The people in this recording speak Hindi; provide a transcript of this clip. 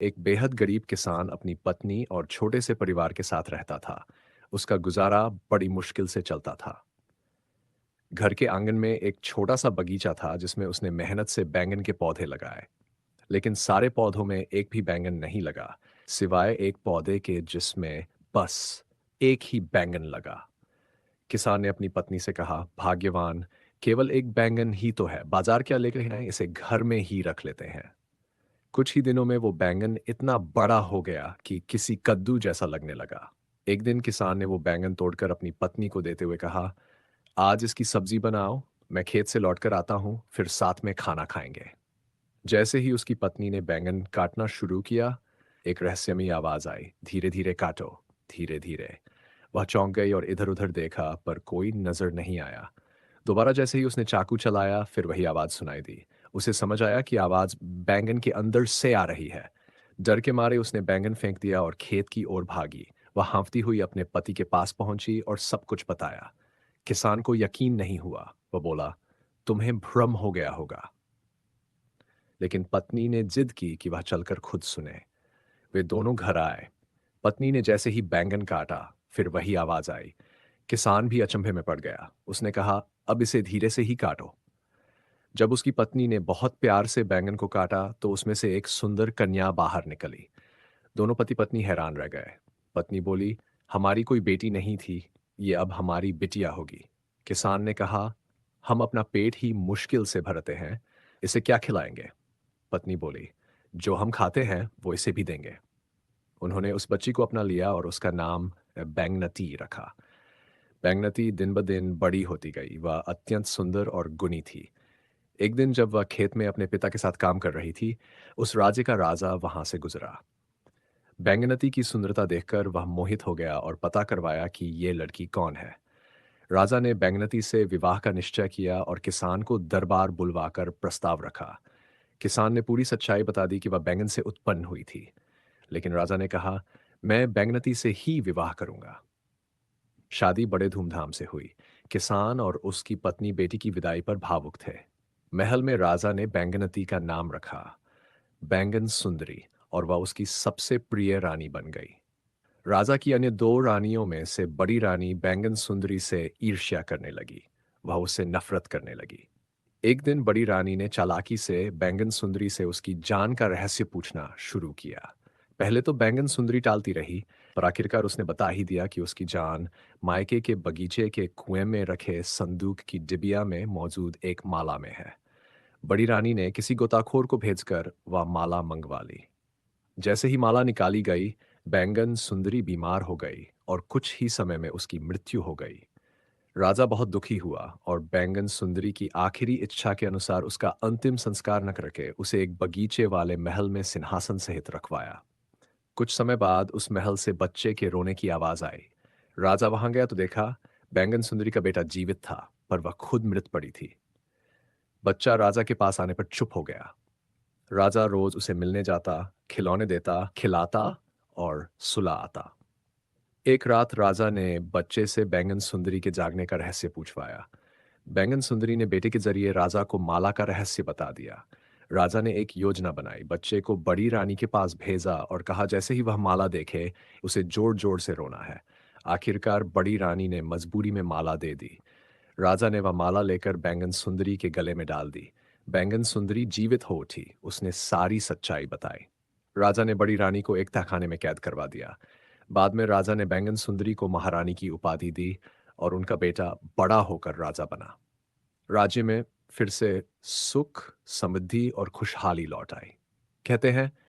एक बेहद गरीब किसान अपनी पत्नी और छोटे से परिवार के साथ रहता था। उसका गुजारा बड़ी मुश्किल से चलता था। घर के आंगन में एक छोटा सा बगीचा था जिसमें उसने मेहनत से बैंगन के पौधे लगाए। लेकिन सारे पौधों में एक भी बैंगन नहीं लगा, सिवाय एक पौधे के जिसमें बस एक ही बैंगन लगा। किसान ने अपनी पत्नी से कहा, भाग्यवान, केवल एक बैंगन ही तो है, बाजार क्या लेकर हैं, इसे घर में ही रख लेते हैं। कुछ ही दिनों में वो बैंगन इतना बड़ा हो गया कि किसी कद्दू जैसा लगने लगा। एक दिन किसान ने वो बैंगन तोड़कर अपनी पत्नी को देते हुए कहा, आज इसकी सब्जी बनाओ, मैं खेत से लौटकर आता हूँ, फिर साथ में खाना खाएंगे। जैसे ही उसकी पत्नी ने बैंगन काटना शुरू किया, एक रहस्यमयी आवाज आई, धीरे धीरे काटो, धीरे धीरे। वह चौंक गई और इधर उधर देखा, पर कोई नजर नहीं आया। दोबारा जैसे ही उसने चाकू चलाया, फिर वही आवाज सुनाई दी। उसे समझ आया कि आवाज बैंगन के अंदर से आ रही है। डर के मारे उसने बैंगन फेंक दिया और खेत की ओर भागी। वह हाँफती हुई अपने पति के पास पहुंची और सब कुछ बताया। किसान को यकीन नहीं हुआ। वह बोला, तुम्हें भ्रम हो गया होगा। लेकिन पत्नी ने जिद की कि वह चलकर खुद सुने। वे दोनों घर आए। पत्नी ने जैसे ही बैंगन काटा, फिर वही आवाज आई। किसान भी अचंभे में पड़ गया। उसने कहा, अब इसे धीरे से ही काटो। जब उसकी पत्नी ने बहुत प्यार से बैंगन को काटा, तो उसमें से एक सुंदर कन्या बाहर निकली। दोनों पति पत्नी हैरान रह गए। पत्नी बोली, हमारी कोई बेटी नहीं थी, ये अब हमारी बिटिया होगी। किसान ने कहा, हम अपना पेट ही मुश्किल से भरते हैं, इसे क्या खिलाएंगे? पत्नी बोली, जो हम खाते हैं वो इसे भी देंगे। उन्होंने उस बच्ची को अपना लिया और उसका नाम बैंगनती रखा। बैंगनती दिन ब दिन बड़ी होती गई। वह अत्यंत सुंदर और गुणी थी। एक दिन जब वह खेत में अपने पिता के साथ काम कर रही थी, उस राज्य का राजा वहां से गुजरा। बैंगनती की सुंदरता देखकर वह मोहित हो गया और पता करवाया कि ये लड़की कौन है। राजा ने बैंगनती से विवाह का निश्चय किया और किसान को दरबार बुलवाकर प्रस्ताव रखा। किसान ने पूरी सच्चाई बता दी कि वह बैंगन से उत्पन्न हुई थी। लेकिन राजा ने कहा, मैं बैंगनती से ही विवाह करूंगा। शादी बड़े धूमधाम से हुई। किसान और उसकी पत्नी बेटी की विदाई पर भावुक थे। महल में राजा ने बैंगनती का नाम रखा, बैंगन सुंदरी, और वह उसकी सबसे प्रिय रानी बन गई। राजा की अन्य दो रानियों में से बड़ी रानी बैंगन सुंदरी से ईर्ष्या करने लगी। वह उससे नफरत करने लगी। एक दिन बड़ी रानी ने चालाकी से बैंगन सुंदरी से उसकी जान का रहस्य पूछना शुरू किया। पहले तो बैंगन सुंदरी टालती रही, पर आखिरकार उसने बता ही दिया कि उसकी जान मायके के बगीचे के कुएं में रखे संदूक की डिबिया में मौजूद एक माला में है। बड़ी रानी ने किसी गोताखोर को भेजकर वह माला मंगवा ली। जैसे ही माला निकाली गई, बैंगन सुंदरी बीमार हो गई और कुछ ही समय में उसकी मृत्यु हो गई। राजा बहुत दुखी हुआ और बैंगन सुंदरी की आखिरी इच्छा के अनुसार उसका अंतिम संस्कार न करके उसे एक बगीचे वाले महल में सिंहासन सहित रखवाया। कुछ समय बाद उस महल से बच्चे के रोने की आवाज आई। राजा वहां गया तो देखा, बैंगन सुंदरी का बेटा जीवित था, पर वह खुद मृत पड़ी थी। बच्चा राजा के पास आने पर चुप हो गया। राजा रोज उसे मिलने जाता, खिलौने देता, खिलाता और सुला आता। एक रात राजा ने बच्चे से बैंगन सुंदरी के जागने का रहस्य पूछवाया। बैंगन सुंदरी ने बेटे के जरिए राजा को माला का रहस्य बता दिया। राजा ने एक योजना बनाई, बच्चे को बड़ी रानी के पास भेजा और कहा, जैसे ही वह माला देखे, उसे जोर जोर से रोना है। आखिरकार बड़ी रानी ने मजबूरी में माला दे दी। राजा ने वह माला लेकर बैंगन सुंदरी के गले में डाल दी। बैंगन सुंदरी जीवित हो उठी। उसने सारी सच्चाई बताई। राजा ने बड़ी रानी को एक तहखाने में कैद करवा दिया। बाद में राजा ने बैंगन सुंदरी को महारानी की उपाधि दी और उनका बेटा बड़ा होकर राजा बना। राज्य में फिर से सुख, समृद्धि और खुशहाली लौट आई। कहते हैं,